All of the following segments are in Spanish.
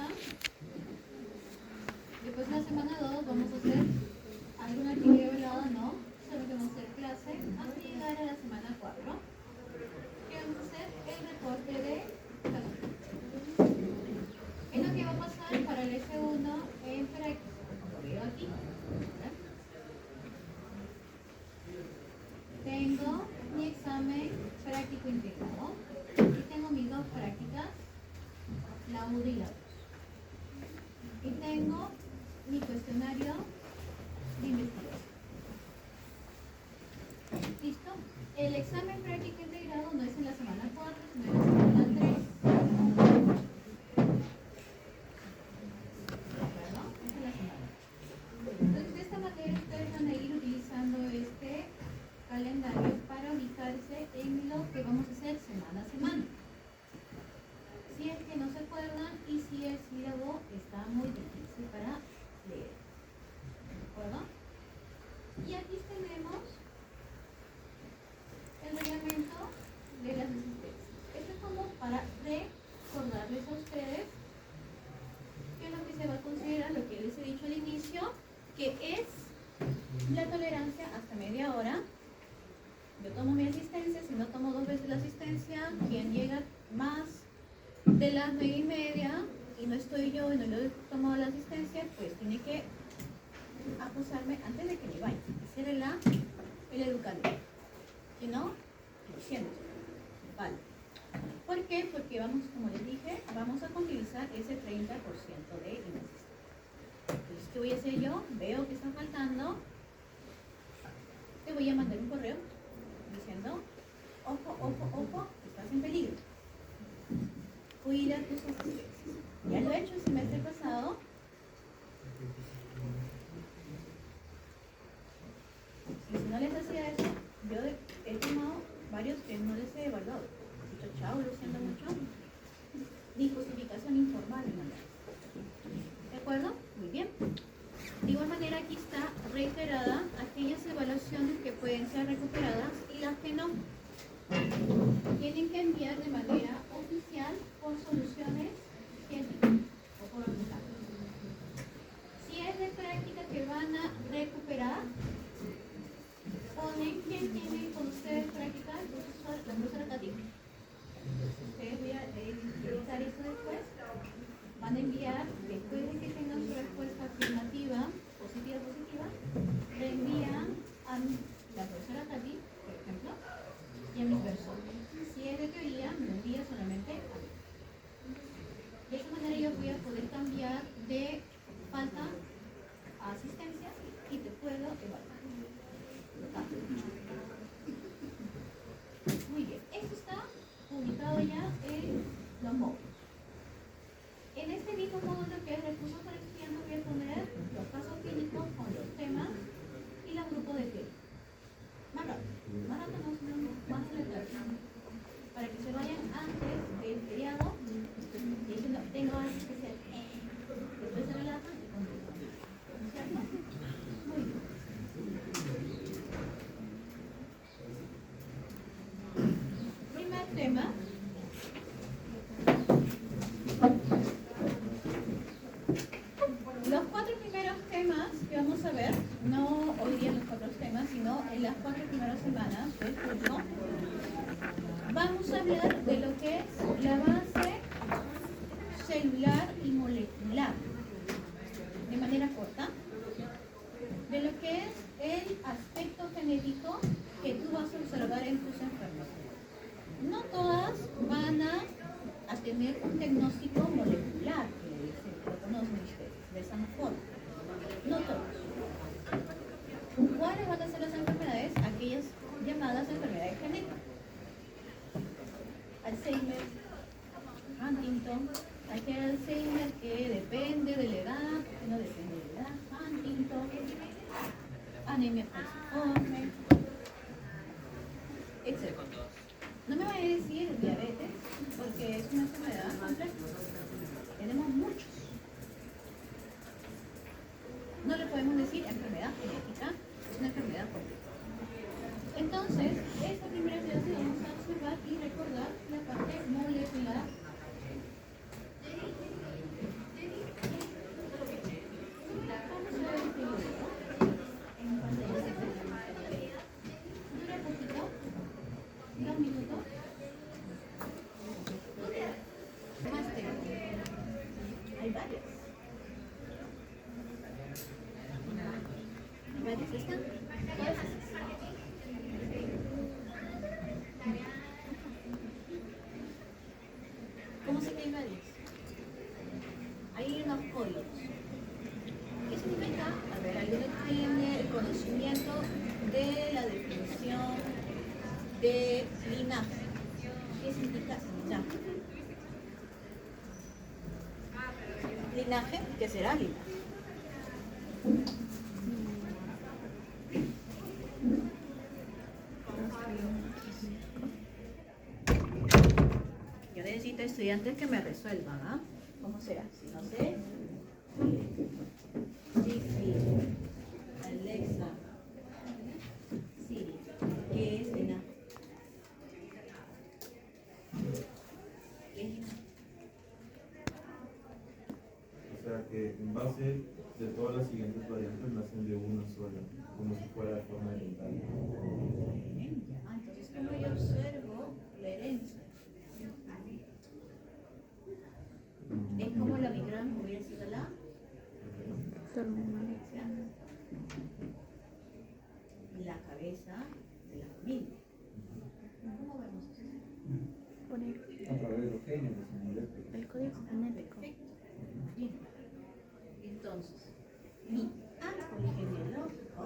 semana, después de la semana 2 vamos a hacer alguna actividad evaluada, no, solo que vamos a hacer clase hasta llegar a la semana 4, que vamos a hacer el reporte de salud. Es lo que va a pasar para el S1 en práctica, como veo aquí. Tengo mi examen práctico integrado y tengo mis dos prácticas, la 1 y la 2. Y tengo mi cuestionario de investigación. ¿Listo? El examen práctico integrado no es en la semana 4, sino en la semana 3. ¿De acuerdo? Esta es la semana. Entonces, de esta manera ustedes van a ir utilizando este calendario para ubicarse en lo que vamos a hacer semana a semana. Si es que no se acuerdan y si el sílabo está muy difícil para leer. ¿De acuerdo? Y aquí tenemos el reglamento de las asistencias. Esto es como para recordarles a ustedes que lo que se va a considerar, lo que les he dicho al inicio, que es la tolerancia hasta media hora. Yo tomo mi asistencia, si no tomo 2 veces la asistencia, quien llega más de las 9:30 y no estoy yo y no le he tomado la asistencia, pues tiene que acusarme antes de que me vaya. Ser el educador. Si no, diciéndose. Vale. ¿Por qué? Porque vamos, como les dije, vamos a contabilizar ese 30% de inasistencia. Entonces, ¿qué voy a hacer yo? Veo que está faltando. Te voy a mandar un correo diciendo, ojo, ojo, ojo, estás en peligro. Cuida tus asistencias. Ya lo he hecho el semestre pasado. Y si no les hacía eso, yo he tomado varios que no les he evaluado. He dicho, chao, lo siento mucho. Ni justificación informal, ¿de acuerdo? Muy bien. De igual manera, aquí está reiterada aquellas evaluaciones que pueden ser recuperadas y las que no. Tienen que enviar de manera oficial por soluciones científicas o por resultados. Si es de práctica que van a recuperar, ponen quién tiene con ustedes práctica, la profesora Katy. Ustedes voy a editar esto después. Van a enviar, después de que tengan su respuesta afirmativa, positiva, reenvían a la profesora Katy, por ejemplo, y a mi persona. Si es de teoría, me envía solamente a mí. De esa manera yo voy a poder cambiar de falta a asistencia y te puedo evaluar. Muy bien, esto está publicado ya en los módulos. En este mismo módulo que es recursos para estudiantes voy a poner los casos clínicos con los temas y los grupos de tema. Más rápido no, sino más letrados. Para que se vayan antes del feriado y diciendo, tengo algo especial. Después se relajan y continúan. ¿Cierto? Muy bien. Primer tema. Los 4 primeros temas que vamos a ver, no hoy día los 4 temas, sino en las 4 primeras semanas del curso, vamos a hablar de lo que es la base celular y molecular, de manera corta, de lo que es el aspecto genético que tú vas a observar en tus enfermedades. No todas van a tener un diagnóstico molecular, que lo conocen ustedes, de esa forma. No todos. ¿Cuáles van a ser las enfermedades? Aquellas llamadas enfermedades genéticas. Alzheimer, Huntington, aquel Alzheimer que depende de la edad, que no depende de la edad, Huntington, anemia falciforme, etc. No me vaya a decir diabetes, porque es una enfermedad compleja. Tenemos muchos. No le podemos decir enfermedad genética, es una enfermedad compleja. Entonces, esta primera clase vamos a observar y recordar la parte molecular de de la definición de linaje. ¿Qué significa linaje? Linaje, ¿qué será linaje? Yo necesito estudiantes que me resuelvan, ¿ah? ¿Cómo será? Si no sé. Siri, Alexa, Siri, ¿qué es linaje? ¿Qué es linaje? O sea que en base de todas las siguientes variantes nacen de una sola, como si fuera de forma hereditaria. Entonces, ¿cómo yo observo la herencia? Es como la migrante hubiera sido la herencia, la cabeza de la familia. ¿Cómo vemos eso? A través de los genes, El código genético. Perfecto. Bien. Entonces, mi árbol genealógico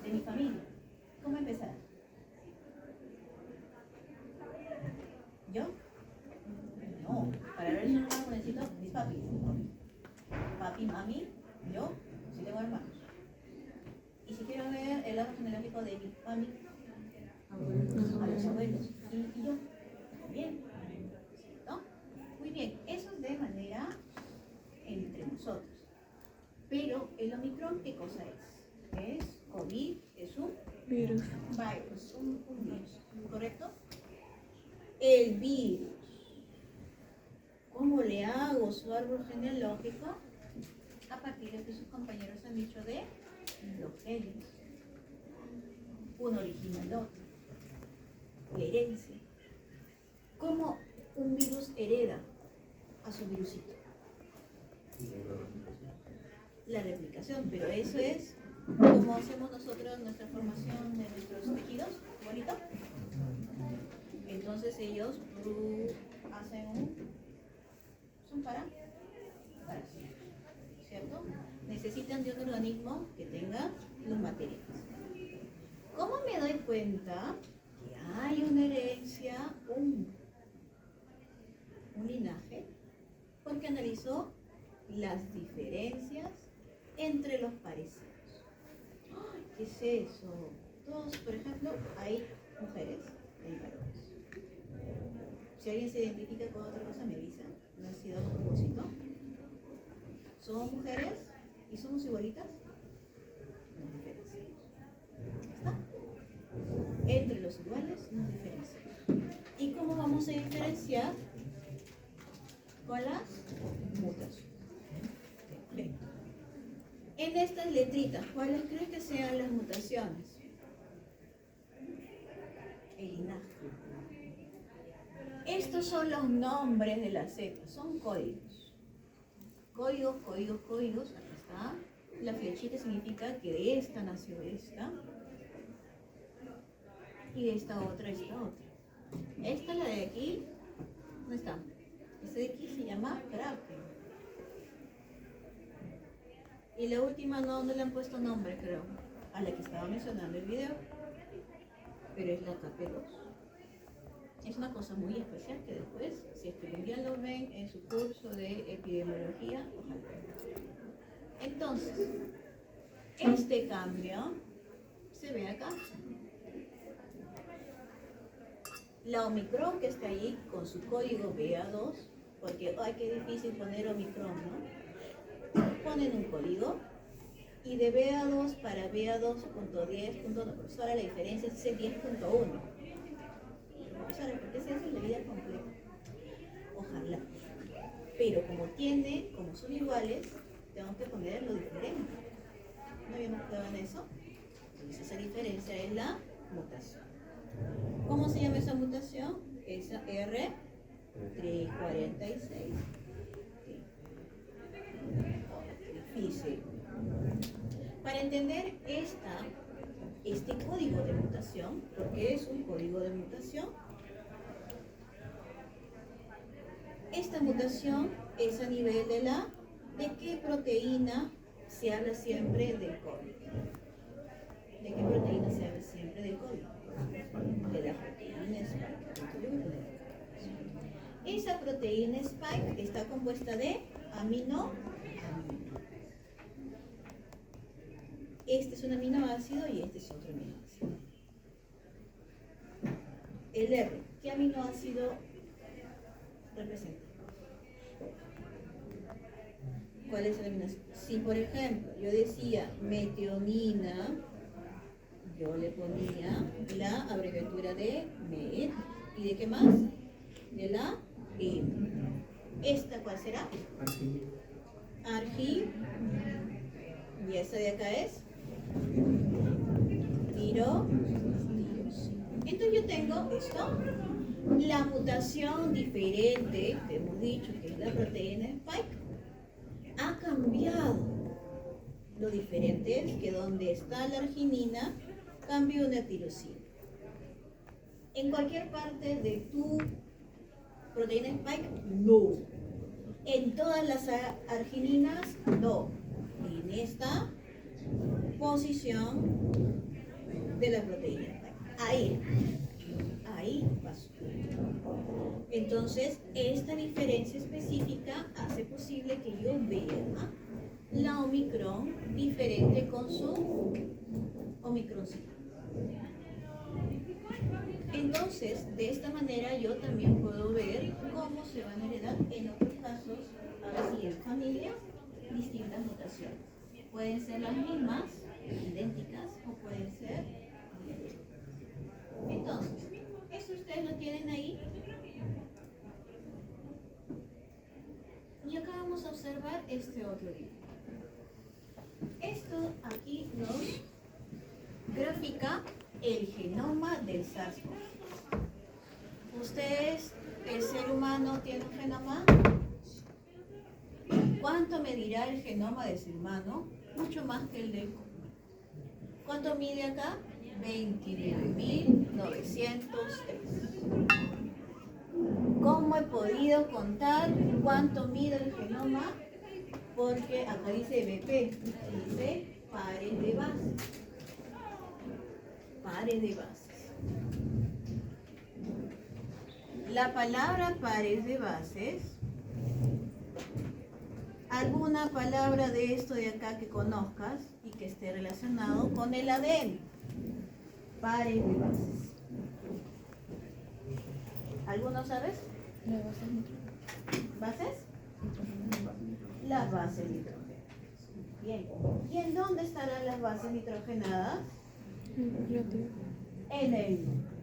de mi familia, ¿cómo empezará? ¿Yo? No, para ver si no necesito mis papis. Papi, mami, yo, si tengo hermanos. Y si quiero ver el árbol genealógico de mi mami, a los abuelos. Y yo, bien. ¿No? Muy bien, eso es de manera entre nosotros. Pero el Omicron, ¿qué cosa es? Es COVID, es un Virus. virus, un virus, ¿correcto? El virus. ¿Cómo le hago su árbol genealógico? A partir de que sus compañeros han dicho de los genes. Uno origina el otro. La herencia. ¿Cómo un virus hereda a su virusito? La replicación, pero eso es como hacemos nosotros nuestra formación de nuestros tejidos, bonito. Entonces ellos hacen son para ¿cierto? Necesitan de un organismo que tenga los materiales. ¿Cómo me doy cuenta que hay una herencia, un linaje? Porque analizó las diferencias entre los parecidos. ¡Ay! ¿Qué es eso? Todos, por ejemplo, hay mujeres y hay varones. Si alguien se identifica con otra cosa, me avisa. No ha sido a propósito. ¿Somos mujeres y somos igualitas? Nos diferenciamos. ¿Está? Entre los iguales nos diferenciamos. ¿Y cómo vamos a diferenciar? Con las mutaciones. Perfecto. En estas letritas, ¿cuáles crees que sean las mutaciones? El linaje. Estos son los nombres de las cepas, son códigos. Códigos, códigos, códigos. Aquí está. La flechita significa que de esta nació esta. Y de esta otra, esta otra. Esta, la de aquí, ¿dónde está? Esta de aquí se llama tráqueo. Y la última no le han puesto nombre, creo, a la que estaba mencionando el video. Pero es la KP2. Es una cosa muy especial que después, si es que un día lo ven en su curso de epidemiología, ojalá. Entonces, este cambio se ve acá. La Omicron que está ahí con su código BA2, porque ay, qué difícil poner Omicron, ¿no? Ponen un código y de BA2 para BA2.10.1, profesora, la diferencia es el 10.1. Profesora, ¿por qué se hace la vida completa? Ojalá. Pero como son iguales, tengo que poner lo diferente. ¿No habíamos quedado en eso? Entonces esa diferencia es la mutación. ¿Cómo se llama esa mutación? Esa R346. Difícil. Para entender este código de mutación, porque es un código de mutación, esta mutación es a nivel de qué proteína se habla siempre del COVID. ¿De qué proteína se habla siempre del COVID? De la proteína spike. Esa proteína spike está compuesta de aminoácido. Este es un aminoácido y este es otro aminoácido. El R, ¿qué aminoácido representa? ¿Cuál es el aminoácido? Si por ejemplo yo decía metionina, yo le ponía la abreviatura de MET. ¿Y de qué más? De la E. ¿Esta cuál será? Argi. Y esta de acá es tiro. Entonces yo tengo esto. La mutación diferente, que hemos dicho que es la proteína spike, ha cambiado. Lo diferente es que donde está la arginina, cambia una tirosina. En cualquier parte de tu proteína spike, no. En todas las argininas, no. En esta posición de la proteína spike. Ahí pasó. Entonces, esta diferencia específica hace posible que yo vea la Omicron diferente con su Omicroncito. Entonces, de esta manera yo también puedo ver cómo se van a heredar en otros casos, así en familias, distintas mutaciones. Pueden ser las mismas, idénticas, o pueden ser diferentes. Entonces, esto ustedes lo tienen ahí. Y acá vamos a observar este otro dibujo. Esto aquí nos grafica el genoma del SARS-CoV. ¿Ustedes, el ser humano, tiene un genoma? ¿Cuánto medirá el genoma del ser humano? Mucho más que el del COVID. ¿Cuánto mide acá? 29.903. ¿Cómo he podido contar cuánto mide el genoma? Porque acá dice BP, dice pares de bases. Pares de bases. La palabra pares de bases, alguna palabra de esto de acá que conozcas y que esté relacionado con el ADN. Pares de bases. ¿Alguno sabes? ¿Bases? Las bases nitrogenadas. Bien. ¿Y en dónde estarán las bases nitrogenadas? En el núcleo.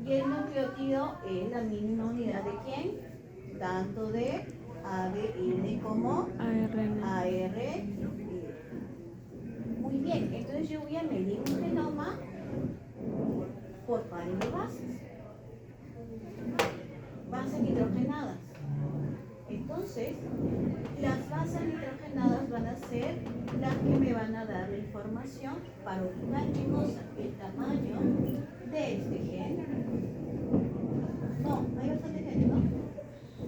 Y el nucleótido es la misma unidad de ¿quién? Tanto de ADN como ARN. Muy bien, entonces yo voy a medir un genoma por pares de bases. Bases nitrogenadas. Entonces, las bases nitrogenadas van a ser las que me van a dar la información para ubicar qué cosa, el tamaño de este gen. No, hay bastante genes, ¿no?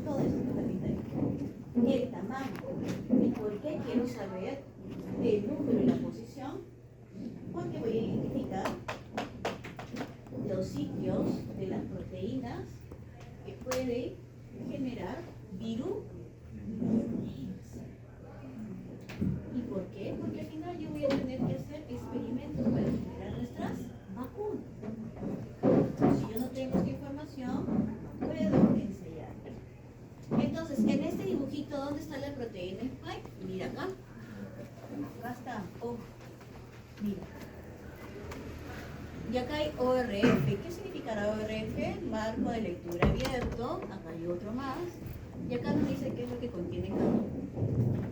Todo eso está pintado. El tamaño. ¿Y por qué quiero saber el número y la posición? Porque voy a identificar los sitios de las proteínas que puede generar virus. ¿Y por qué? Porque al final yo voy a tener que hacer experimentos para generar nuestras vacunas. Si yo no tengo esta información, puedo ensayar. Entonces, en este dibujito, ¿dónde está la proteína spike? Mira acá. Acá está. Oh, mira. Y acá hay ORF. ¿Qué significará ORF? Marco de lectura abierto. Acá hay otro más. Y acá nos dice qué es lo que contiene cada uno.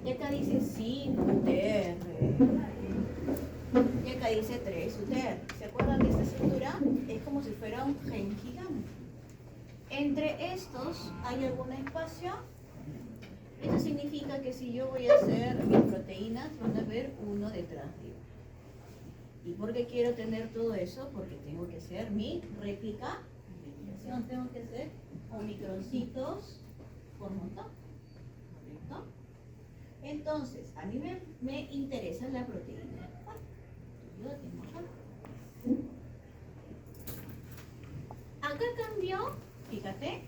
Y acá dice 5 UTR. Y acá dice 3 UTR. ¿Se acuerdan de esta estructura? Es como si fuera un gen gigante. Entre estos hay algún espacio. Eso significa que si yo voy a hacer mis proteínas, van a ver uno detrás de otro. ¿Y por qué quiero tener todo eso? Porque tengo que hacer mi replicación. Tengo que hacer omicroncitos por montón. ¿Correcto? Entonces, a mí me interesa la proteína. Yo la tengo acá. Acá cambió, fíjate,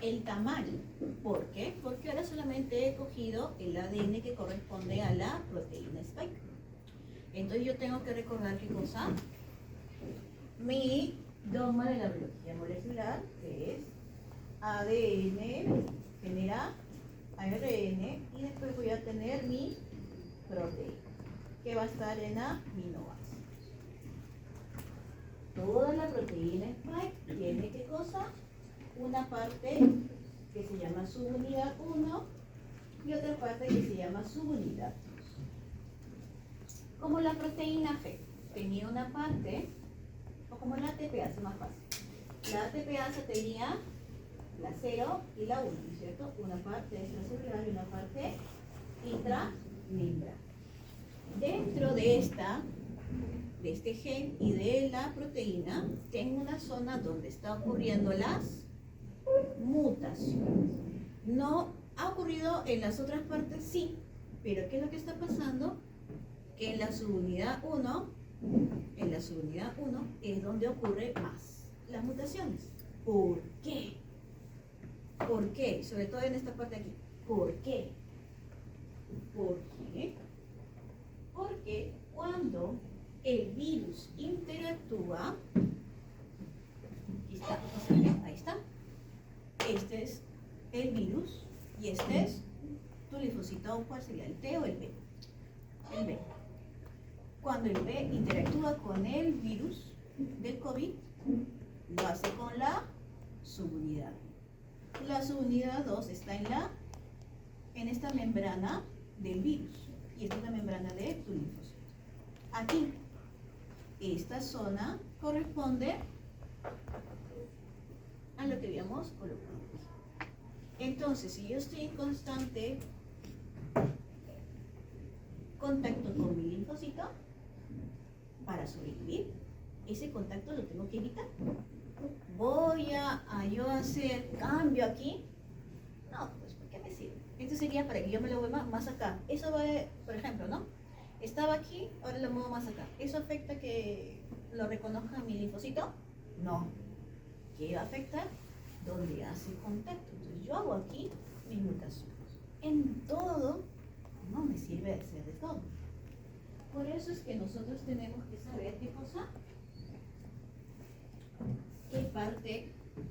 el tamaño. ¿Por qué? Porque ahora solamente he cogido el ADN que corresponde a la proteína spike. Entonces yo tengo que recordar qué cosa. Mi dogma de la biología molecular, que es ADN genera ARN y después voy a tener mi proteína, que va a estar en aminoácidos. Toda la proteína spike tiene qué cosa, una parte que se llama subunidad 1 y otra parte que se llama subunidad 2. Como la proteína G tenía una parte, o como la ATPase es más fácil. La ATPase tenía la 0 y la 1, ¿no es cierto? Una parte extracelular y una parte intramembral. Dentro de este gen y de la proteína, tengo una zona donde está ocurriendo las mutaciones. ¿No ha ocurrido en las otras partes? Sí, pero ¿qué es lo que está pasando? Que en la subunidad 1 es donde ocurre más las mutaciones. ¿Por qué? ¿Por qué? Sobre todo en esta parte de aquí. ¿Por qué? ¿Por qué? Porque cuando el virus interactúa, ahí está. Este es el virus y este es tu linfocito. ¿Cuál sería? ¿El T o el B? El B. Cuando el B interactúa con el virus del COVID, lo hace con la subunidad. La subunidad 2 está en esta membrana del virus y esta es la membrana de tu linfocito. Aquí, esta zona corresponde a lo que habíamos colocado. Entonces, si yo estoy en constante contacto con mi linfocito, para sobrevivir, ese contacto lo tengo que evitar. Voy a yo hacer cambio aquí. No, pues ¿por qué me sirve? Esto sería para que yo me lo mueva más acá. Eso va, por ejemplo, ¿no? Estaba aquí, ahora lo muevo más acá. ¿Eso afecta que lo reconozca mi linfocito? No. ¿Qué va a afectar? Donde hace contacto. Entonces yo hago aquí mis mutaciones. En todo, no me sirve hacer de todo. Por eso es que nosotros tenemos que saber qué cosa, qué parte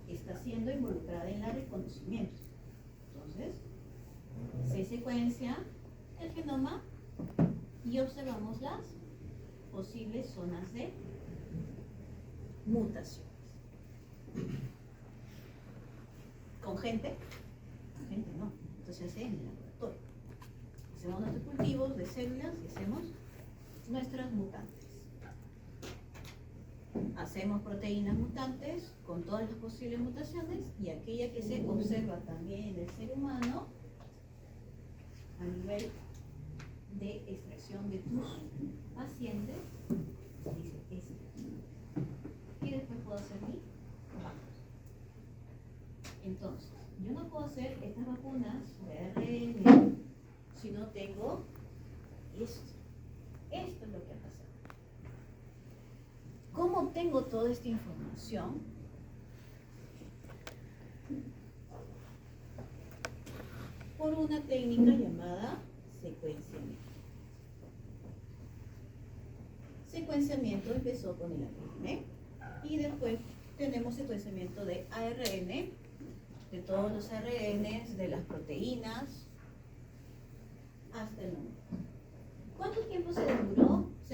está siendo involucrada en el reconocimiento. Entonces, se secuencia el genoma y observamos las posibles zonas de mutaciones. ¿Con gente? Con gente no. Entonces se hace en el laboratorio. Hacemos nuestros cultivos de células y hacemos nuestras mutantes. Hacemos proteínas mutantes con todas las posibles mutaciones y aquella que se observa también en el ser humano a nivel de extracción de tus pacientes, dice esta. Y después puedo hacer mi vacunas. Entonces, yo no puedo hacer estas vacunas de ARN si no tengo esto. Esto es lo que ha pasado. ¿Cómo obtengo toda esta información? Por una técnica llamada secuenciamiento. Secuenciamiento empezó con el ADN y después tenemos secuenciamiento de ARN, de todos los ARNs, de las proteínas, hasta el número. ¿Cuánto tiempo se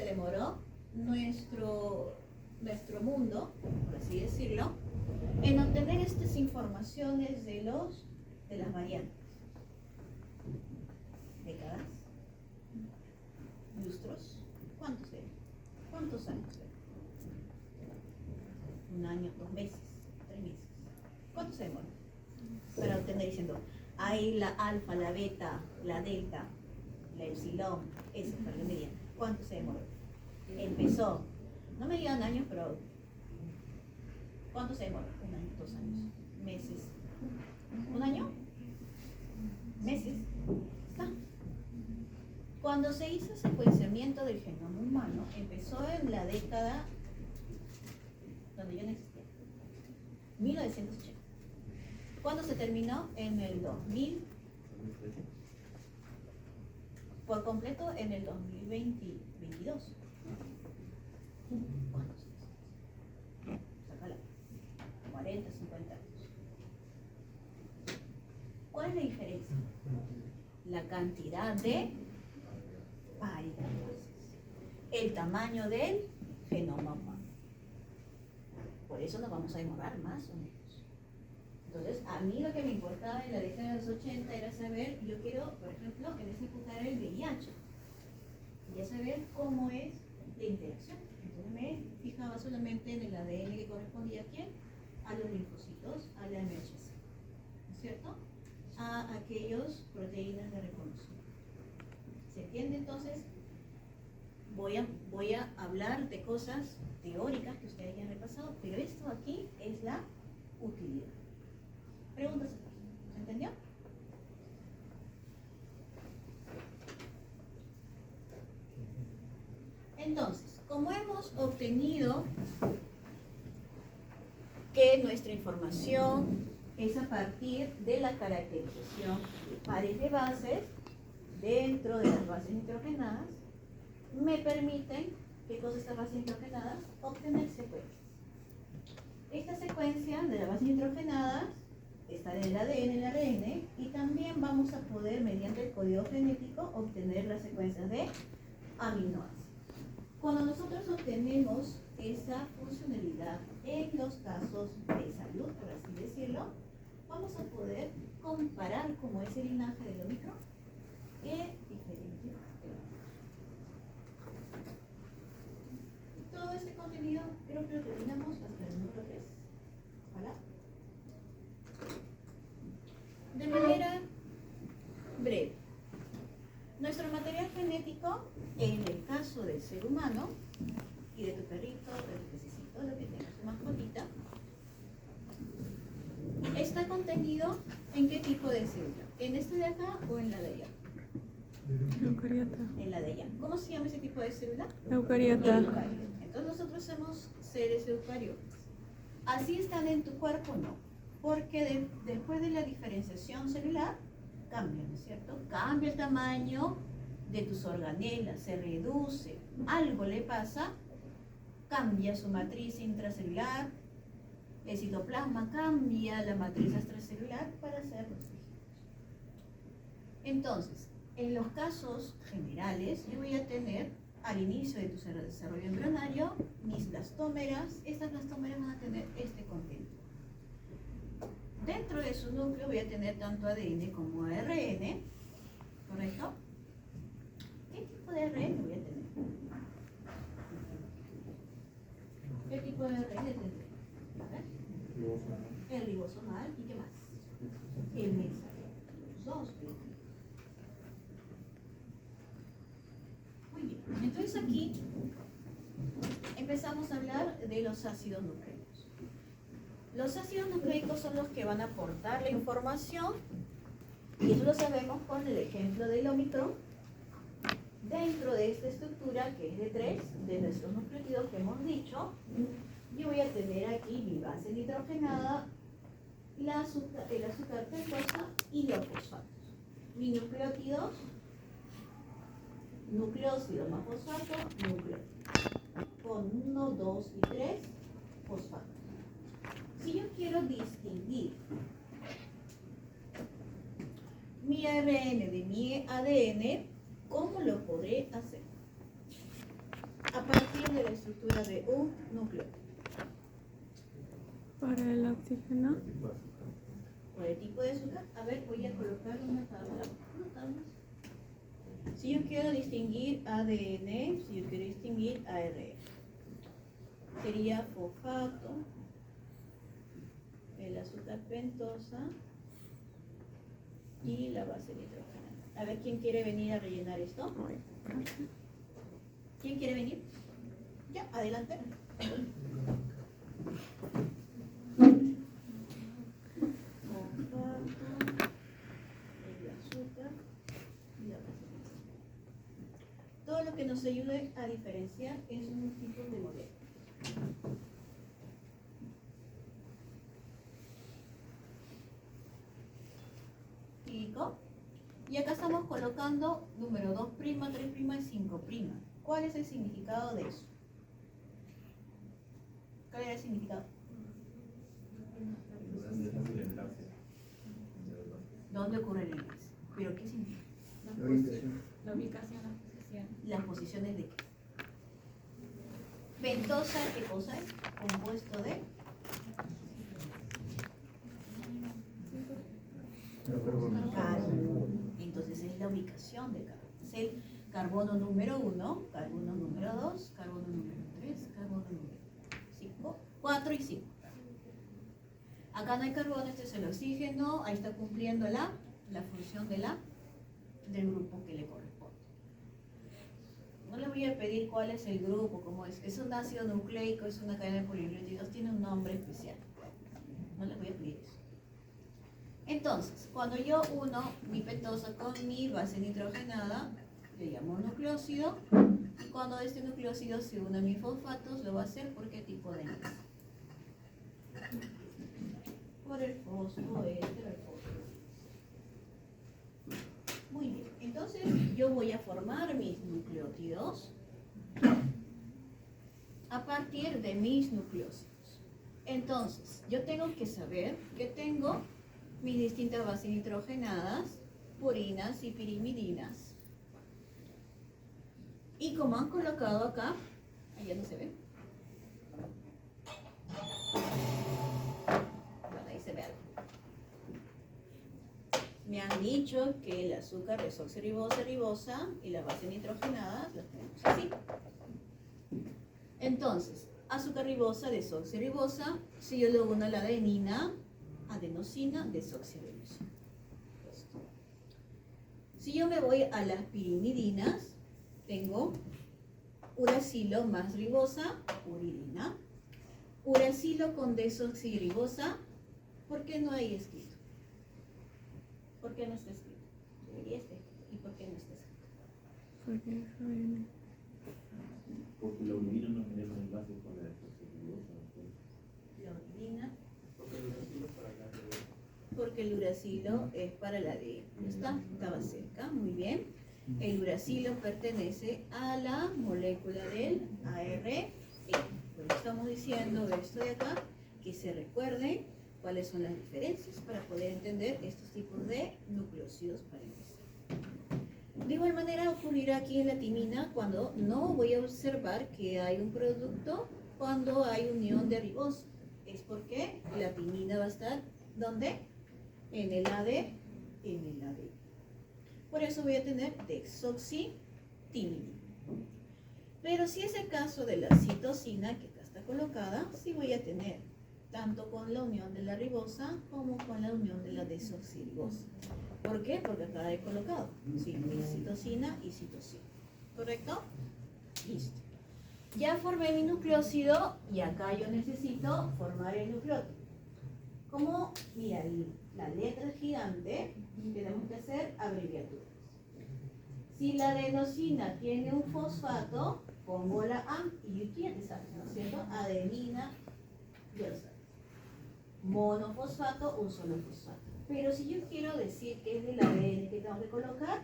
demoró nuestro mundo, por así decirlo, en obtener estas informaciones de las variantes? ¿Décadas? ¿Lustros? ¿Cuántos años? ¿Un año, 2 meses, 3 meses? ¿Cuánto se demora para obtener diciendo, hay la alfa, la beta, la delta, la epsilon, esa es la medida? ¿Cuánto se demoró? Empezó, no me digan años, pero ¿cuánto se demoró? 1 año, 2 años, meses. ¿1 año? ¿Meses? Está. Cuando se hizo el secuenciamiento del genoma humano, empezó en la década donde yo no existía, 1980. ¿Cuándo se terminó? En el 2000, por completo en el 2022. ¿Cuántos años? Sácala. 40, 50 años. ¿Cuál es la diferencia? La cantidad de variables, el tamaño del genoma humano. Por eso nos vamos a demorar más o menos. Entonces, a mí lo que me importaba en la década de los 80 era saber, yo quiero, por ejemplo, en esa época era el VIH. Quería saber cómo es la interacción. Entonces me fijaba solamente en el ADN que correspondía a quién, a los linfocitos, a la MHC, ¿no es cierto? A aquellas proteínas de reconocimiento. ¿Se entiende entonces? Voy a hablar de cosas teóricas que ustedes ya han repasado, pero esto aquí es la utilidad. Preguntas. ¿Se entendió? Entonces, como hemos obtenido que nuestra información es a partir de la caracterización de pares de bases dentro de las bases nitrogenadas, me permiten, ¿qué cosa estas bases nitrogenadas? Obtener secuencias. Esta secuencia de las bases nitrogenadas está en el ADN, el ARN, y también vamos a poder, mediante el código genético, obtener las secuencias de aminoácidos. Cuando nosotros obtenemos esa funcionalidad en los casos de salud, por así decirlo, vamos a poder comparar cómo es el linaje del Omicron en diferentes todo este contenido creo que lo terminamos hasta el número 3. ¿Vale? De manera breve, nuestro material genético, en el caso del ser humano y de tu perrito, de tu pececito, lo que tengas, tu mascotita, está contenido en qué tipo de célula, en esta de acá o en la de allá. Eucariota. En la de allá. ¿Cómo se llama ese tipo de célula? Eucariota. Eucariota. Entonces nosotros somos seres eucariotas. ¿Así están en tu cuerpo? No. Porque después de la diferenciación celular, cambia, ¿no es cierto? Cambia el tamaño de tus organelas, se reduce, algo le pasa, cambia su matriz intracelular, el citoplasma cambia la matriz extracelular para hacer los tejidos. Entonces, en los casos generales, yo voy a tener al inicio de tu desarrollo embrionario mis blastómeras. Estas blastómeras van a tener este contenido. Dentro de su núcleo voy a tener tanto ADN como ARN, ¿correcto? ¿Qué tipo de ARN voy a tener? ¿Qué tipo de ARN tendré? A ver. El ribosomal. ¿Y qué más? El mensajero. Los dos. Muy bien. Entonces aquí empezamos a hablar de los ácidos nucleicos. Los ácidos nucleicos son los que van a aportar la información, y eso lo sabemos con el ejemplo del Omicron. Dentro de esta estructura, que es de 3, de nuestros nucleótidos que hemos dicho, yo voy a tener aquí mi base nitrogenada, el azúcar pentosa y los fosfatos. Mis nucleótidos, nucleósido más fosfato, nucleótido. Con 1, 2 y 3 fosfatos. Si yo quiero distinguir mi ARN de mi ADN, ¿cómo lo podré hacer? A partir de la estructura de un nucleótido. Para el oxígeno. Por el tipo de azúcar. A ver, voy a colocar una tabla. Si yo quiero distinguir ADN, si yo quiero distinguir ARN, sería fosfato, el azúcar pentosa y la base nitrogenada. A ver, ¿quién quiere venir a rellenar esto? ¿Quién quiere venir? Ya, adelante. Fosfato, el azúcar y la base nitrogenada. lo que nos ayude a diferenciar esos dos tipos de moléculas. ¿Pico? Y acá estamos colocando número 2', 3' y 5'. ¿Cuál es el significado de eso? ¿Cuál era el significado? ¿Dónde ocurre el enlace? ¿Pero qué significa? La ubicación. La ubicación, la posición. ¿Las posiciones de qué? Ventosa, ¿qué cosa es? Compuesto de carbono. Entonces es la ubicación de carbono. Es el carbono número 1, carbono número 2, carbono número 3, carbono número 5, 4 y 5. Acá no hay carbono, este es el oxígeno, ahí está cumpliendo la función del grupo que le corresponde. No les voy a pedir cuál es el grupo, cómo es un ácido nucleico, es una cadena de poliglúcidos, tiene un nombre especial. No les voy a pedir eso. Entonces, cuando yo uno mi pentosa con mi base nitrogenada, le llamo nucleósido, y cuando este nucleósido se une a mis fosfatos, lo va a hacer por qué tipo de enlace. Por el fosfoéster, el fosforo. Muy bien, entonces yo voy a formar mis nucleótidos a partir de mis nucleósidos. Entonces, yo tengo que saber que tengo mis distintas bases nitrogenadas, purinas y pirimidinas. Y como han colocado acá, allá no se ve. Bueno, ahí se ve algo. Me han dicho que el azúcar desoxirribosa, ribosa y las bases nitrogenadas las tenemos así. Entonces, azúcar ribosa, desoxirribosa, si yo le uno a la adenina, adenosina, desoxirribosa. Si yo me voy a las pirimidinas, tengo uracilo más ribosa, uridina. Uracilo con desoxirribosa, ¿por qué no hay escrito? ¿Por qué no está escrito? Debería estar escrito. ¿Y por qué no está escrito? Porque eso viene. Porque la uridina no genera un enlace con la desoxirribosa. La uridina. Porque el uracilo es para la ADN. Porque el uracilo es para la ADN. Estaba cerca, muy bien. El uracilo pertenece a la molécula del ARN. Pues estamos diciendo esto de acá, que se recuerden cuáles son las diferencias para poder entender estos tipos de nucleósidos para empezar. De igual manera ocurrirá aquí en la timina cuando no voy a observar que hay un producto cuando hay unión de ribosa. Es porque la timina va a estar, ¿dónde? En el AD, en el AD. Por eso voy a tener desoxitimina. Pero si es el caso de la citosina, que acá está colocada, sí voy a tener tanto con la unión de la ribosa como con la unión de la desoxirribosa. ¿Por qué? Porque acá he colocado citosina y citosina. ¿Correcto? Listo. Ya formé mi nucleósido y acá yo necesito formar el nucleótido. Como, mira, la letra es gigante, tenemos que hacer abreviaturas. Si la adenosina tiene un fosfato, pongo la A y tú ya te sabes, ¿no es cierto? Adenina, ya lo sabes. Monofosfato, un solo fosfato. Pero si yo quiero decir que es del ADN que tengo que colocar,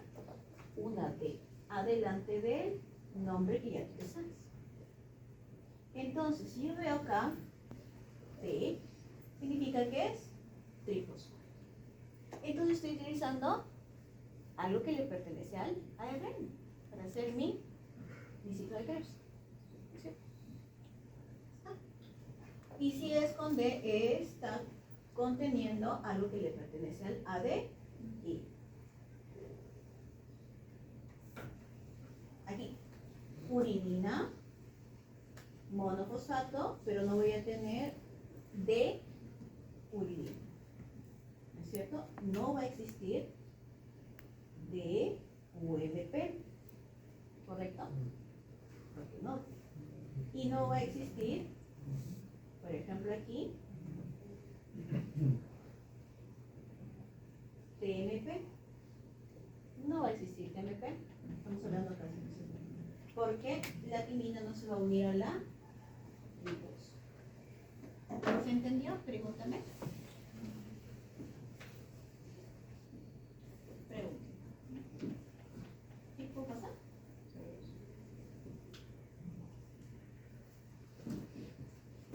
una T adelante del nombre que ya tú te sabes. Entonces, si yo veo acá, T, significa que es trifosfato. Entonces estoy utilizando algo que le pertenece al ARN para hacer mi ciclo de Krebs. ¿Sí? Y si es con D, está conteniendo algo que le pertenece al ADI. Aquí, uridina, monofosfato, pero no voy a tener D uridina. ¿No es cierto? No va a existir de UMP, ¿correcto? Porque no. Y no va a existir, por ejemplo aquí, TMP. No va a existir TMP. Estamos hablando acá. porque la timina no se va a unir a la ribosa. ¿Se entendió? Pregúntame. Pregúntame. ¿Sí puedo pasar?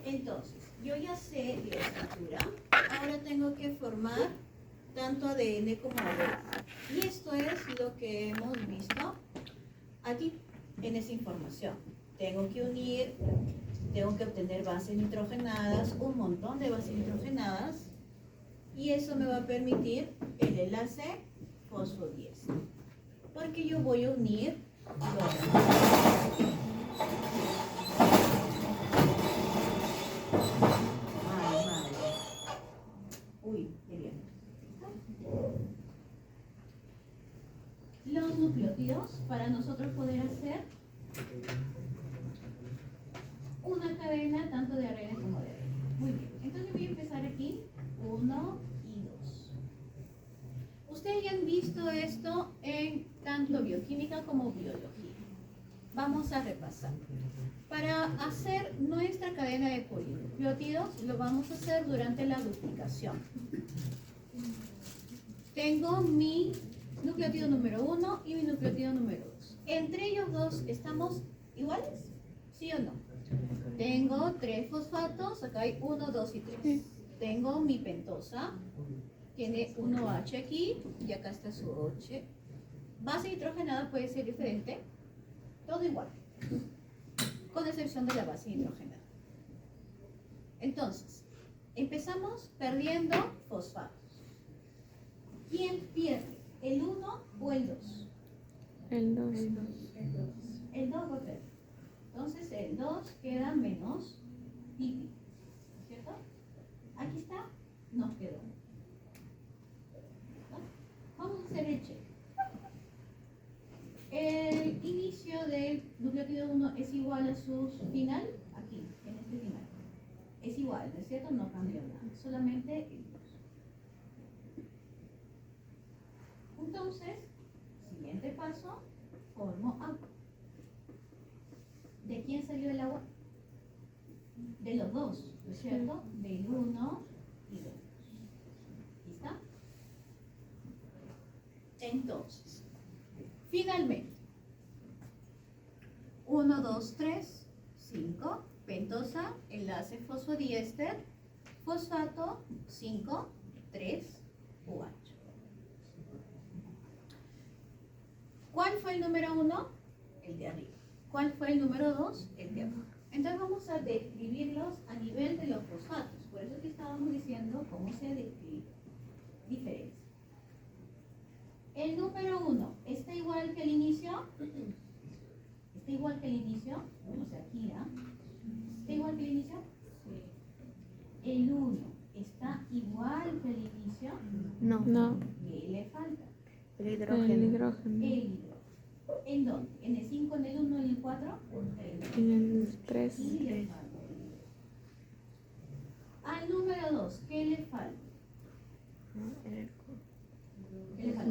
Entonces, yo ya sé bioestructura. Ahora tengo que formar tanto ADN como ADN. Y esto es lo que hemos visto aquí en esa información. Tengo que unir, tengo que obtener bases nitrogenadas, un montón de bases nitrogenadas, y eso me va a permitir el enlace fosfodiéster. Porque yo voy a unir los los nucleótidos para nosotros poder hacer una cadena tanto de ARN como de ADN. Muy bien, entonces voy a empezar aquí, 1 y 2. Ustedes ya han visto esto en tanto bioquímica como biología. Vamos a repasar. Para hacer nuestra cadena de polinucleótidos, lo vamos a hacer durante la duplicación. Tengo mi nucleótido número 1 y mi nucleótido número 2. Entre ellos dos, ¿estamos iguales? ¿Sí o no? Tengo 3 fosfatos, acá hay 1, 2 y 3. Sí. Tengo mi pentosa, tiene 1H aquí y acá está su OH. Base nitrogenada puede ser diferente, todo igual, con excepción de la base nitrogenada. Entonces, empezamos perdiendo fosfatos. ¿Quién pierde? ¿El 1 o el 2? El 2. El 2 va a perder. Entonces el 2 queda menos pi, ¿cierto? Aquí está, nos quedó. ¿No? Vamos a hacer el check. El inicio del nucleótido 1 es igual a su final, aquí, en este final. Es igual, ¿no es cierto? No cambió nada, solamente el 2. Entonces, siguiente paso, formo agua. ¿De quién salió el agua? De los dos, ¿no es cierto? Del 1 y del 2. ¿Lista? Entonces, finalmente, 1, 2, 3, 5, pentosa, enlace fosfodiéster, fosfato, 5, 3, UH. ¿Cuál fue el número 1? El de arriba. ¿Cuál fue el número 2? El de abajo. Entonces vamos a describirlos a nivel de los fosfatos. Por eso que estábamos diciendo cómo se describe. Diferencia. El número 1 está igual que el inicio. ¿Está igual que el inicio? O sea, aquí, ¿ah? ¿Está igual que el inicio? Sí. El 1 está igual que el inicio. No. ¿Qué le falta? El hidrógeno. El hidrógeno. ¿En dónde? ¿En el 5, en el 1, en el 4? En el 3. Y le falta. Al número 2, ¿qué le falta? ¿Qué le falta?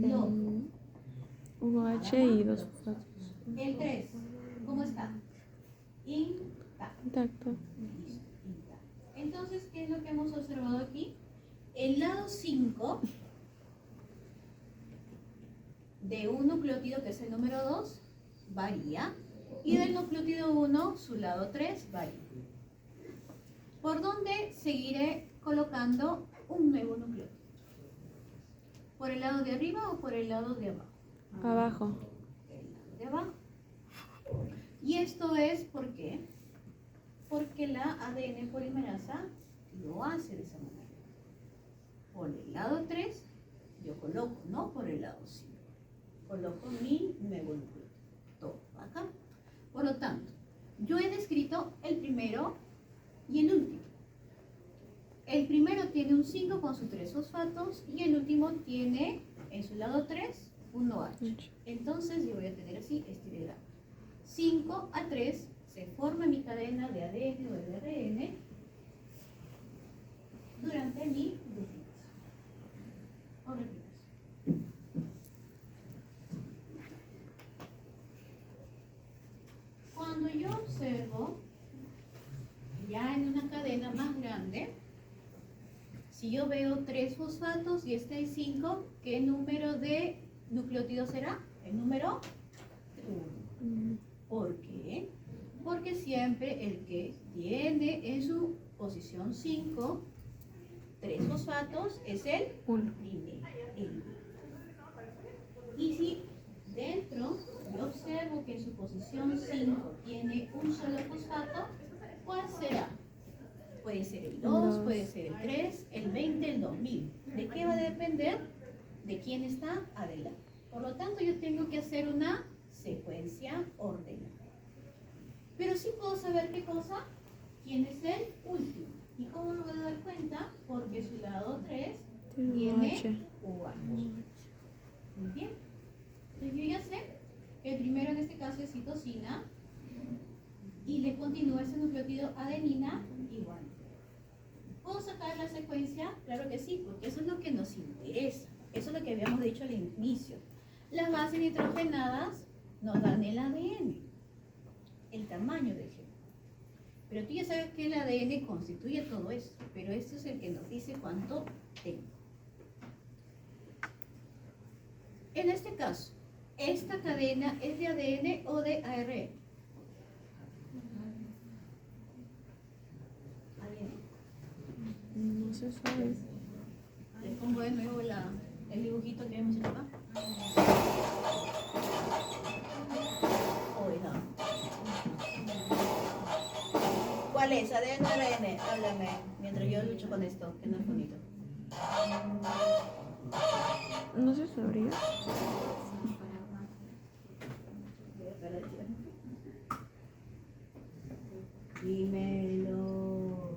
Lo. 1H y 2 fosfatos. El 3, ¿cómo está? Intacto. Intacto. Listo, intacto. Entonces, ¿qué es lo que hemos observado aquí? El lado 5 de un nucleótido, que es el número 2, varía, y del nucleótido 1, su lado 3, varía. ¿Por dónde seguiré colocando un nuevo nucleótido? ¿Por el lado de arriba o por el lado de abajo? Abajo. El lado de abajo. ¿Y esto es por qué? Porque la ADN polimerasa lo hace de esa manera. Por el lado 3, yo coloco, no por el lado 5. Coloco mi nuevo nucleótido. Todo acá. Por lo tanto, yo he descrito el primero y el último. El primero tiene un 5 con sus 3 fosfatos y el último tiene en su lado 3 un OH. Entonces yo voy a tener así este diagrama. 5 a 3 se forma mi cadena de ADN o de ARN durante mi duplicación o replicación. cuando yo observo ya en una cadena más grande, si yo veo 3 fosfatos y este hay 5, ¿qué número de nucleótidos será? El número 1. ¿Por qué? Porque siempre el que tiene en su posición 5, 3 fosfatos, es el Uno. primero. Y si dentro yo observo que en su posición 5 tiene un solo fosfato, ¿cuál será? Puede ser el 2, puede ser el 3, el 20, el 2000. ¿De qué va a depender? De quién está adelante. Por lo tanto, yo tengo que hacer una secuencia ordenada. Pero sí puedo saber qué cosa, quién es el último. ¿Y cómo me voy a dar cuenta? Porque su lado 3 tiene H. OH. Muy bien. Entonces yo ya sé que el primero en este caso es citosina y le continúa ese nucleótido adenina igual. ¿Puedo sacar la secuencia? Claro que sí, porque eso es lo que nos interesa. Eso es lo que habíamos dicho al inicio. Las bases nitrogenadas nos dan el ADN, el tamaño del gen. Pero tú ya sabes que el ADN constituye todo esto, pero este es el que nos dice cuánto tengo. En este caso, ¿esta cadena es de ADN o de ARN? No se sabe. Les pongo de nuevo el dibujito que hemos hecho acá. Oiga. ¿Cuál es? ¿ADN o ARN? Háblame, mientras yo lucho con esto, que no es bonito. No se sabría. Dímelo.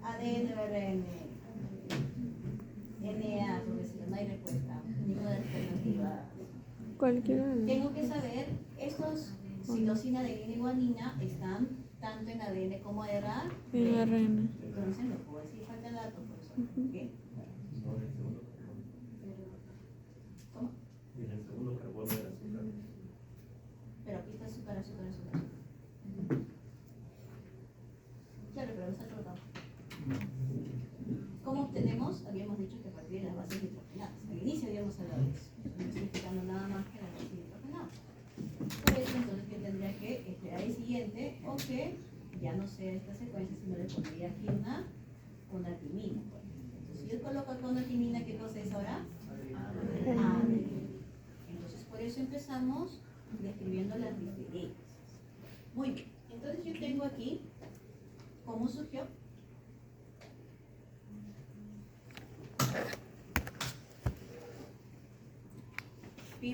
ADN o ARN. NA, porque si no hay respuesta. Ninguna alternativa. Cualquiera de los Tengo que saber, estos citosina, adenina y guanina están tanto en ADN como en ARN. en ARN. Entonces no puedo decir falta de datos, por eso. Ujú. ¿Qué? No, en el segundo carbono. ¿Cómo? Y en el segundo carbono del azúcar. Pero aquí está azúcar. Claro, pero está cortado. ¿Cómo obtenemos? Habíamos dicho que a partir de las bases nitrogenadas. Al inicio habíamos hablado de eso. No estoy explicando nada más que las bases nitrogenadas. Por eso entonces yo tendría que esperar el siguiente o que ya no sea esta secuencia, sino le pondría aquí una timina. Entonces si yo coloco acá una timina, ¿qué cosa es ahora? ADN. Entonces por eso empezamos describiendo las diferencias. Muy bien. Entonces yo tengo aquí cómo surgió. Pi,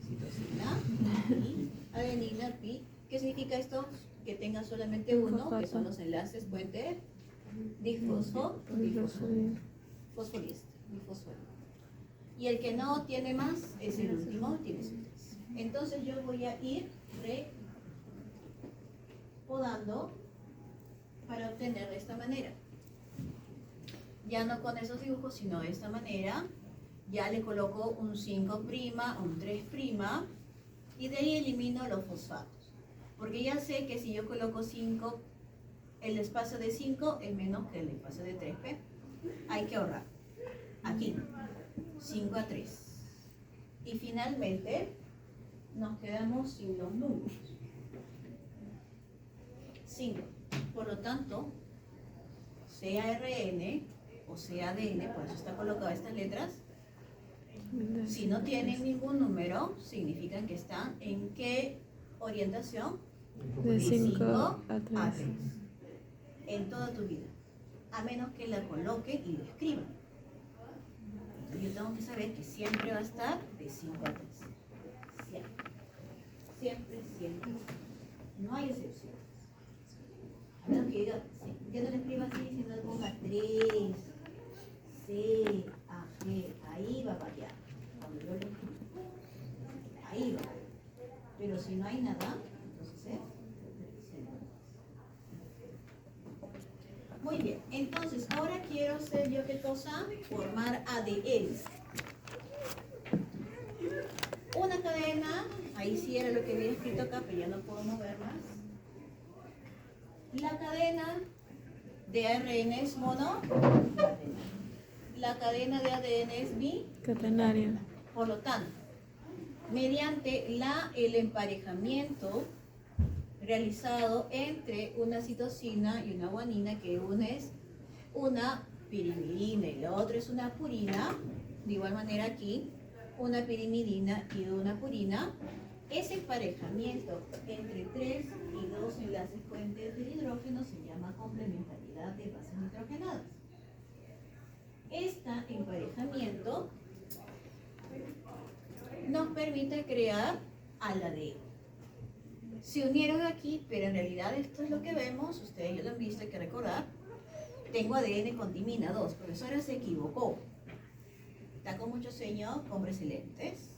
citosina, pi, adenina, pi. ¿Qué significa esto? Que tenga solamente uno, que son los enlaces puente difosfo, fosfoliéster, difosfolio. Y el que no tiene más es el último, tiene su 3. Entonces yo voy a ir podando para obtener de esta manera. Ya no con esos dibujos, sino de esta manera. Ya le coloco un 5', un 3', y de ahí elimino los fosfatos. Porque ya sé que si yo coloco 5, el espacio de 5 es menos que el espacio de 3'. Hay que ahorrar. Aquí, 5 a 3. Y finalmente, nos quedamos sin los números. 5. Por lo tanto, sea ARN o sea ADN, por eso está colocado estas letras. Si no tienen ningún número, significan que están en qué orientación? De 5 a a 3. 3. En toda tu vida. A menos que la coloquen y lo escriban. Entonces yo tengo que saber que siempre va a estar de 5 a 3. Siempre. No hay excepción. A menos que diga, ya no le escriba así, sino le ponga 3, C, A, G. Ahí va a variar. Cuando yo lo escribo. Ahí va. Pero si no hay nada, entonces es 0. Muy bien. Entonces, ahora quiero hacer yo qué cosa? Formar ADN. Una cadena, Ahí sí era lo que había escrito acá, pero ya no puedo mover más. La cadena de ARN es mono. La cadena de ADN es Catenaria. Por lo tanto, mediante el emparejamiento realizado entre una citosina y una guanina, que una es una pirimidina y la otra es una purina, de igual manera aquí, una pirimidina y una purina, ese emparejamiento entre 3 y 2 enlaces puentes del hidrógeno se llama complementariedad de bases nitrogenadas. Este emparejamiento nos permite crear al ADN. Se unieron aquí, pero en realidad esto es lo que vemos, ustedes ya lo han visto, hay que recordar. Tengo ADN con timina 2, profesora se equivocó. Está con mucho sueño, cómprese lentes,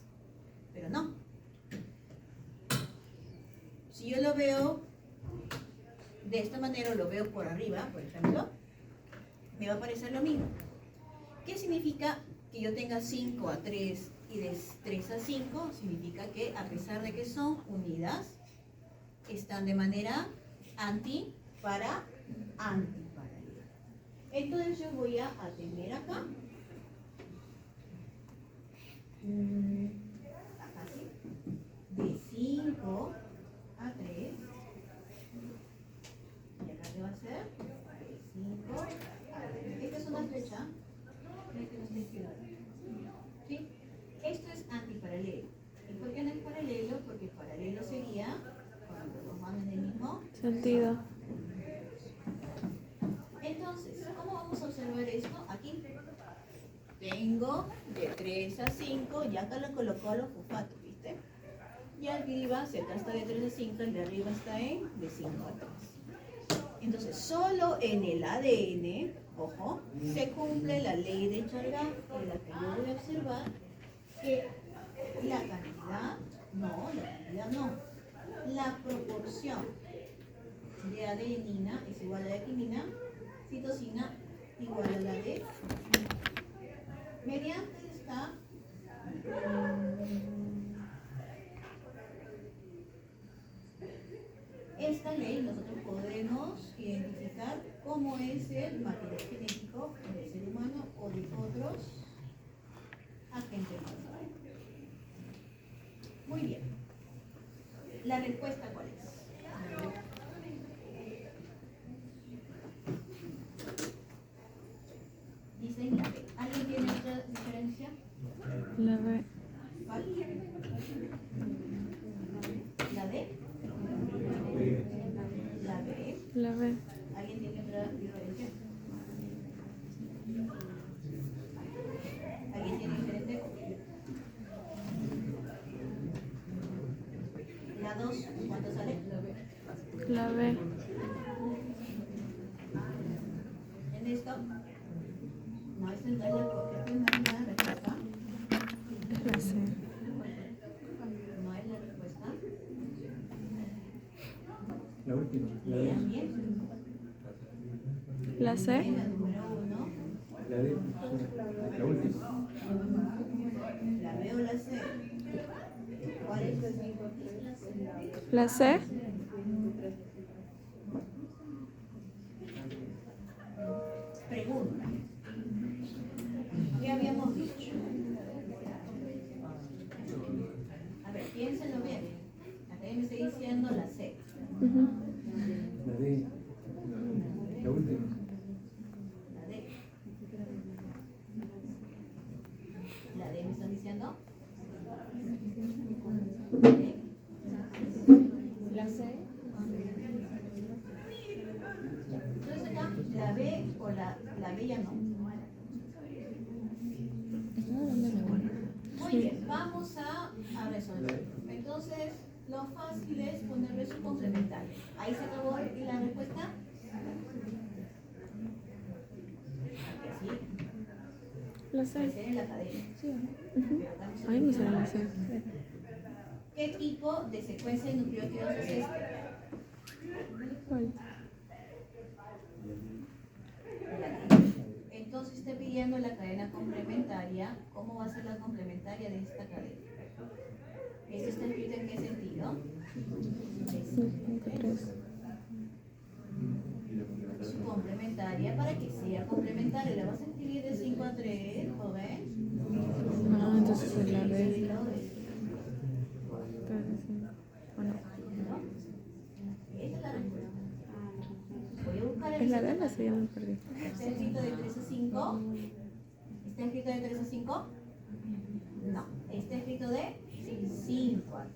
pero no. Si yo lo veo de esta manera, o lo veo por arriba, por ejemplo, me va a parecer lo mismo. ¿Qué significa que yo tenga 5 a 3 y de 3 a 5? Significa que a pesar de que son unidas, están de manera antiparalela. Entonces yo voy a tener acá, así, de 5 a 3, y acá te va a ser de 5 a 3. Esta es una flecha. ¿Sí? Esto es antiparalelo. ¿Y por qué no es paralelo? Porque paralelo sería cuando los van en el mismo Sentido. Entonces, ¿cómo vamos a observar esto? Aquí tengo de 3 a 5, ya acá lo colocó los fosfatos, ¿viste? Y arriba, si acá está de 3 a 5, el de arriba está en de 5 a 3. Entonces, solo en el ADN, ojo, se cumple la ley de Chargaff, en la que yo voy a observar que la cantidad no, la proporción de adenina es igual a la de timina, citosina igual a la de... Mediante esta ley nosotros podemos identificar cómo es el material genético del ser humano o de otros agentes. Muy bien. ¿La respuesta cuál es? Dicen la B. ¿Alguien tiene otra diferencia? La B. ¿Cuál? ¿La D? La B. La B. ¿Alguien tiene otra diferencia? ¿Alguien tiene diferente? La 2, ¿cuánto sale? La B. En esto, no es el daño porque no es la respuesta. Es la C. No es la respuesta. La última. La D. Lean bien. La C. La número 1. La D. La última. La B o la C. ¿Cuál es? La C. Pregunta. ¿Qué habíamos dicho? A ver, piénsenlo bien. Acá me estoy diciendo la C. Ujú. La D. La última. La D. ¿La D me están diciendo? ¿La D? La C. Entonces acá, la B o la B ya no. Muy bien, vamos a resolver. Entonces, lo fácil es ponerle su complementario. Ahí se acabó la respuesta. Aquí así, La C. aparecer en la cadena. Sí. Acá nos Ahí me sale la C. ¿Qué tipo de secuencia de nucleótidos es este? ¿Cuál? Entonces estoy pidiendo la cadena complementaria. ¿Cómo va a ser la complementaria de esta cadena? Esto está escrito en qué 5, 3. Y la complementaria. Su complementaria, para que sea complementaria, la vas a escribir de 5 a 3, ¿joven? Ah, entonces es la Sí, D. del lado de 3 de 5. Bueno, esta es la respuesta. Voy a buscar el ¿es la D o la C? Ya me perdí. ¿Está escrito de 3 a 5? ¿Está escrito de 3 a 5? No, está escrito de 5 a 3.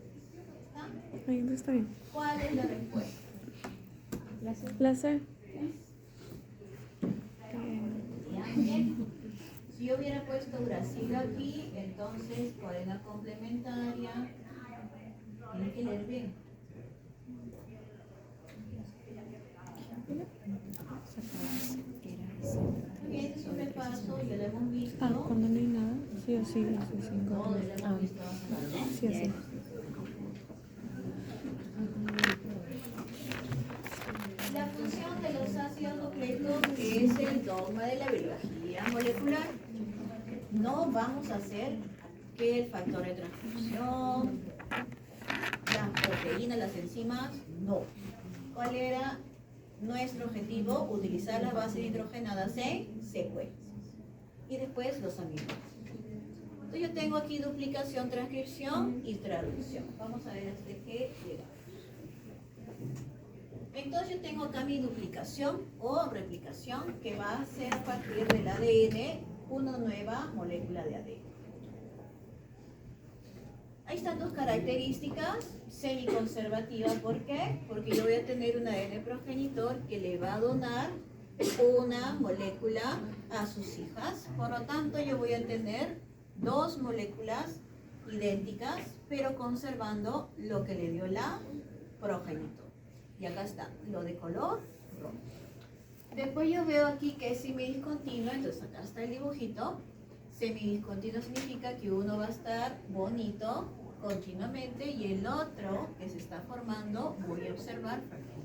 ¿Está? Ahí está bien. ¿Cuál es la respuesta? La C. Bien. Si yo hubiera puesto Brasil aquí, entonces, ¿cuál es la complementaria? Tiene que leer bien. Bien, este es un repaso, ya lo hemos visto. Ah, cuando no hay nada, sí o sí, la C 5. Todos lo Ah, hemos visto bastante, ¿no? sí o sí. La función de los ácidos nucleicos es el dogma de la biología molecular. No vamos a hacer que el factor de transcripción, las proteínas, las enzimas, no. ¿Cuál era nuestro objetivo? Utilizar las bases hidrogenadas en secuencias. Y después los aminoácidos. Entonces yo tengo aquí duplicación, transcripción y traducción. Vamos a ver hasta qué llegamos. Entonces yo tengo acá mi duplicación o replicación que va a ser a partir del ADN una nueva molécula de ADN. Ahí están dos características semiconservativas. ¿Por qué? Porque yo voy a tener un ADN progenitor que le va a donar una molécula a sus hijas. Por lo tanto, yo voy a tener dos moléculas idénticas, pero conservando lo que le dio la progenitor. Y acá está, lo de color rojo. Después yo veo aquí que es semidiscontinuo, entonces acá está el dibujito. Semidiscontinuo significa que uno va a estar bonito continuamente y el otro que se está formando voy a observar fragmentos.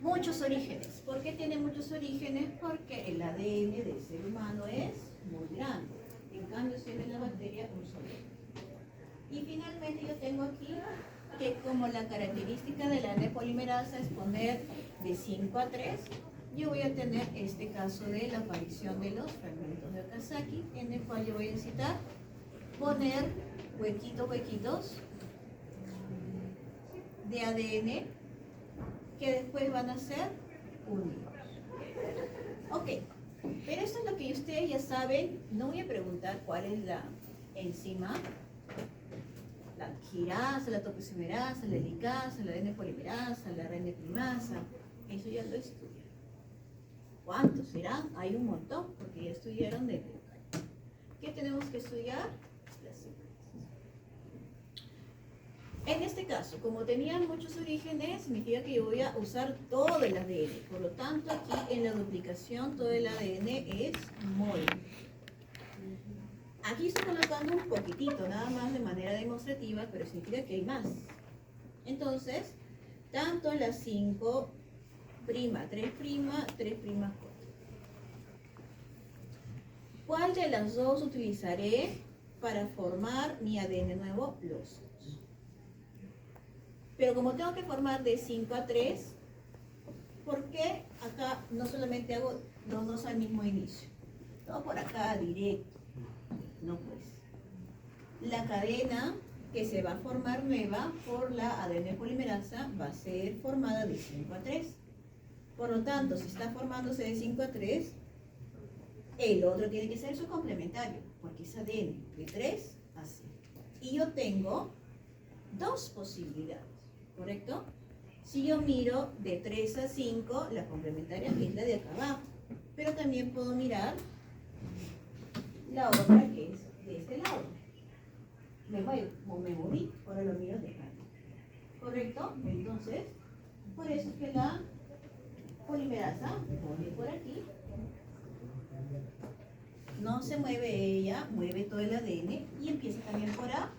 Muchos orígenes. ¿Por qué tiene muchos orígenes? Porque el ADN del ser humano es muy grande. En cambio, si es de la bacteria, un solo. Y finalmente yo tengo aquí que como la característica de la ADN polimerasa es poner de 5 a 3, yo voy a tener este caso de la aparición de los fragmentos de Okazaki, en el cual yo voy a necesitar poner huequitos de ADN que después van a ser unidos. Ok, pero esto es lo que ustedes ya saben. No voy a preguntar cuál es la enzima, la girasa, la topoisomerasa, la helicasa, la ADN polimerasa, la RNA primasa. Eso ya lo estudiaron. ¿Cuántos serán? Hay un montón, porque ya estudiaron de eucariotas. ¿Qué tenemos que estudiar? Las secuencias. En este caso, como tenían muchos orígenes, significa que yo voy a usar todo el ADN. Por lo tanto, aquí en la duplicación todo el ADN es mol. Aquí estoy colocando un poquitito, nada más de manera demostrativa, pero significa que hay más. Entonces, tanto la 5', 3', 3'4. ¿Cuál de las dos utilizaré para formar mi ADN nuevo? Los dos. Pero como tengo que formar de 5 a 3, ¿por qué acá no solamente hago los dos al mismo inicio? Todo por acá directo. No pues. La cadena que se va a formar nueva por la ADN polimerasa va a ser formada de 5 a 3. Por lo tanto, si está formándose de 5 a 3, el otro tiene que ser su complementario, porque es ADN de 3 a 5. Y yo tengo dos posibilidades, ¿correcto? Si yo miro de 3 a 5, la complementaria es la de acá abajo. Pero también puedo mirar la otra que es de este lado. Me moví, ahora lo miro de acá. ¿Correcto? Entonces, por eso es que la polimerasa pone por aquí. No se mueve ella, mueve todo el ADN y empieza también por acá.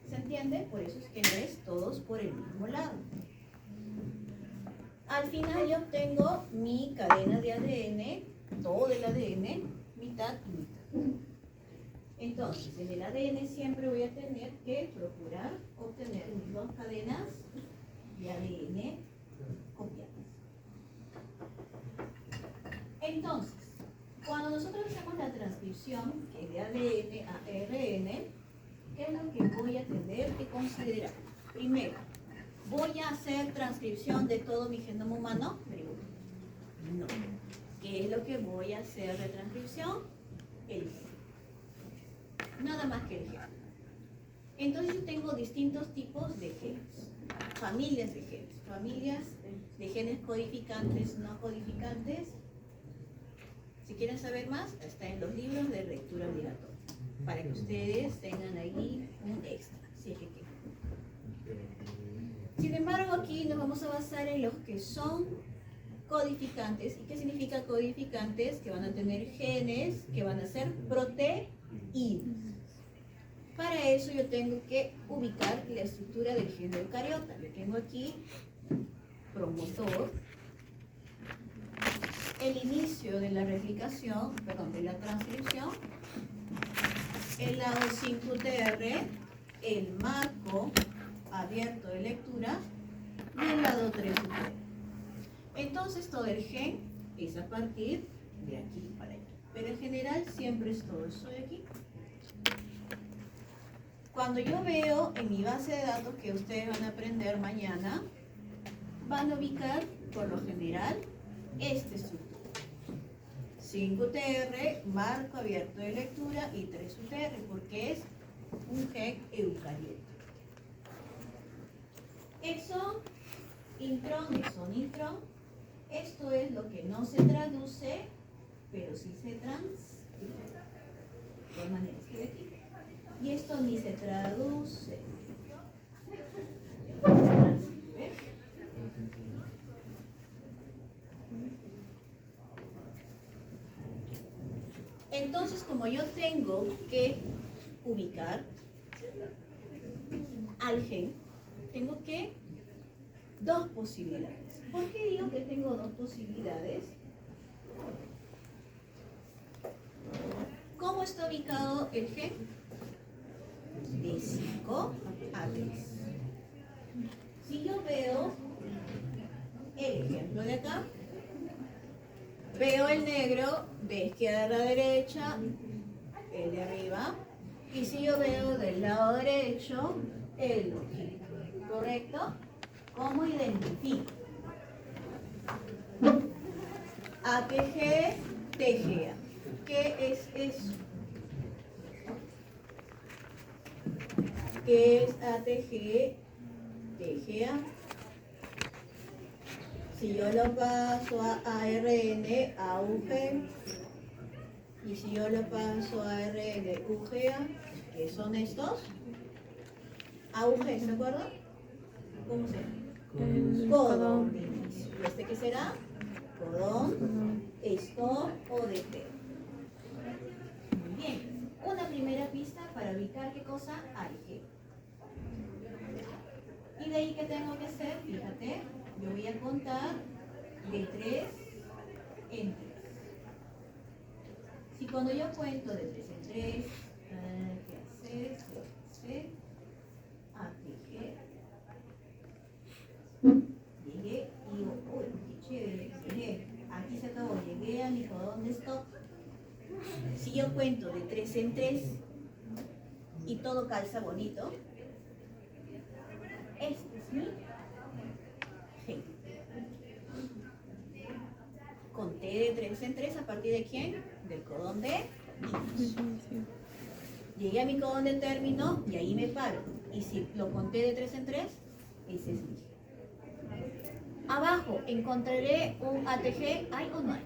¿Se entiende? Por eso es que no es todos por el mismo lado. Al final yo obtengo mi cadena de ADN, todo el ADN, mitad y mitad. Entonces, Entonces, en el ADN siempre voy a tener que procurar obtener mis dos cadenas de ADN copiadas. Entonces, cuando nosotros hacemos la transcripción que es de ADN a ARN, ¿qué es lo que voy a tener que considerar? Primero, ¿voy a hacer transcripción de todo mi genoma humano? Pregunta. No. ¿Qué es lo que voy a hacer de transcripción? El gen. Nada más que el gen. Entonces yo tengo distintos tipos de genes, familias de genes, familias de genes codificantes, no codificantes. Si quieren saber más, está en los libros de lectura obligatoria, para que ustedes tengan ahí un extra, si es que quieren. Sin embargo, aquí nos vamos a basar en los que son codificantes. ¿Y qué significa codificantes? Que van a tener genes que van a ser proteínas. Para eso yo tengo que ubicar la estructura del gen de eucariota. Le tengo aquí promotor, el inicio de la replicación, perdón, de la transcripción, el lado 5TR, el marco abierto de lectura y el lado 3UTR. Entonces todo el gen es a partir de aquí para allá. Pero en general siempre es todo esto de aquí. Cuando yo veo en mi base de datos que ustedes van a aprender mañana, van a ubicar por lo general esta estructura. 5TR, marco abierto de lectura y 3UTR, porque es un gen eucariota. Exón, intrón, exón, intrón. Esto es lo que no se traduce, pero sí se transcribe. De todas maneras, que de aquí. Y esto ni se traduce. Transcribe. Entonces, como yo tengo que ubicar al gen, tengo que dos posibilidades. ¿Por qué digo que tengo dos posibilidades? ¿Cómo está ubicado el gen? De 5 a 3. Si yo veo el ejemplo de acá, veo el negro de izquierda a derecha, el de arriba, y si yo veo del lado derecho, el longito, ¿correcto? ¿Cómo identifico? ATG, TGA. ¿Qué es eso? ¿Qué es ATG, TGA? Si yo lo paso a ARN, AUG, y si yo lo paso a ARN, UGA, ¿qué son estos? AUG, ¿se acuerdan? ¿Cómo se llama? Codón de inicio. ¿Y este qué será? Codón, stop o DT. Muy bien. Una primera pista para ubicar qué cosa hay. Y de ahí que tengo que hacer, fíjate, yo voy a contar de 3 en 3. Si cuando yo cuento de 3 en 3, ¿qué hacer? ATG. Llegué y digo, uy, qué chévere, llegué. Aquí se acabó, llegué a mi codón de stop. Si yo cuento de 3 en 3 y todo calza bonito, este es mi gen. Conté de 3 en 3 a partir de quién? Del codón de inicio. Llegué a mi codón de término y ahí me paro. Y si lo conté de 3 en 3, ese es mi gen. Abajo encontraré un ATG, ¿hay o no hay?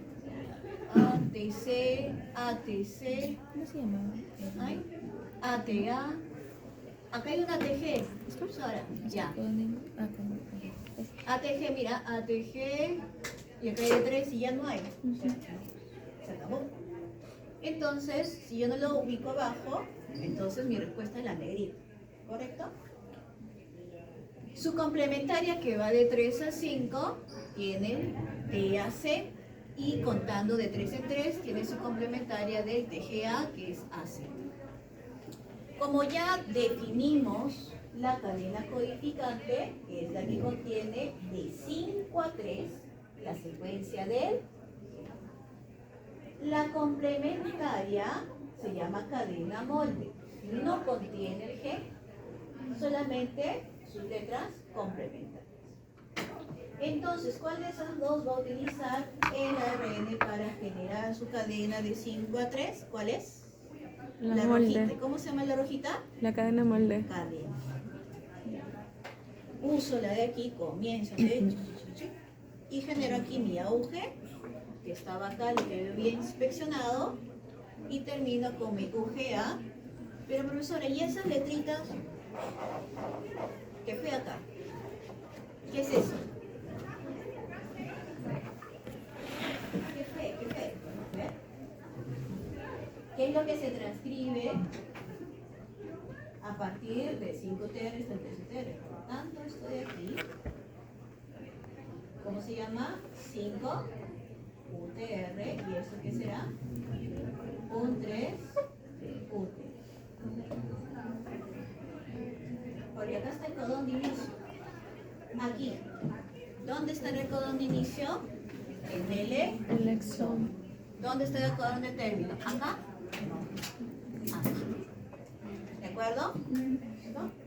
ATC, ¿Cómo se llama? ¿hay? ATA. Acá hay un ATG. Ahora, ya. ATG, mira, ATG. Y acá hay de 3 y ya no hay. Se acabó. Entonces, si yo no lo ubico abajo, entonces mi respuesta es la negrita. ¿Correcto? Su complementaria, que va de 3 a 5, tiene TAC. Y contando de 3 en 3, tiene su complementaria del TGA, que es AC. Como ya definimos la cadena codificante, que es la que contiene de 5 a 3 la secuencia del. La complementaria se llama cadena molde. No contiene el G, solamente sus letras complementarias. Entonces, ¿cuál de esas dos va a utilizar el ARN para generar su cadena de 5 a 3? ¿Cuál es? La rojita. molde. ¿Cómo se llama la rojita? La cadena molde. Cadena. Uso la de aquí, comienzo de y genero aquí mi auge, que estaba acá, lo que había inspeccionado, y termino con mi UGA. Pero profesora, ¿y esas letritas que fue acá? ¿Qué es eso? ¿Qué fue? ¿Qué fue? ¿Ver? ¿Qué es lo que se transcribe a partir de 5TR hasta el 13TR? Por lo tanto, esto de aquí, ¿cómo se llama? 5 UTR, ¿y eso qué será? Un 3 UTR. Porque acá está el codón de inicio. Aquí. ¿Dónde está el codón de inicio? En El exón. ¿Dónde está el codón de término? ¿Acá? Aquí. ¿De acuerdo? ¿No?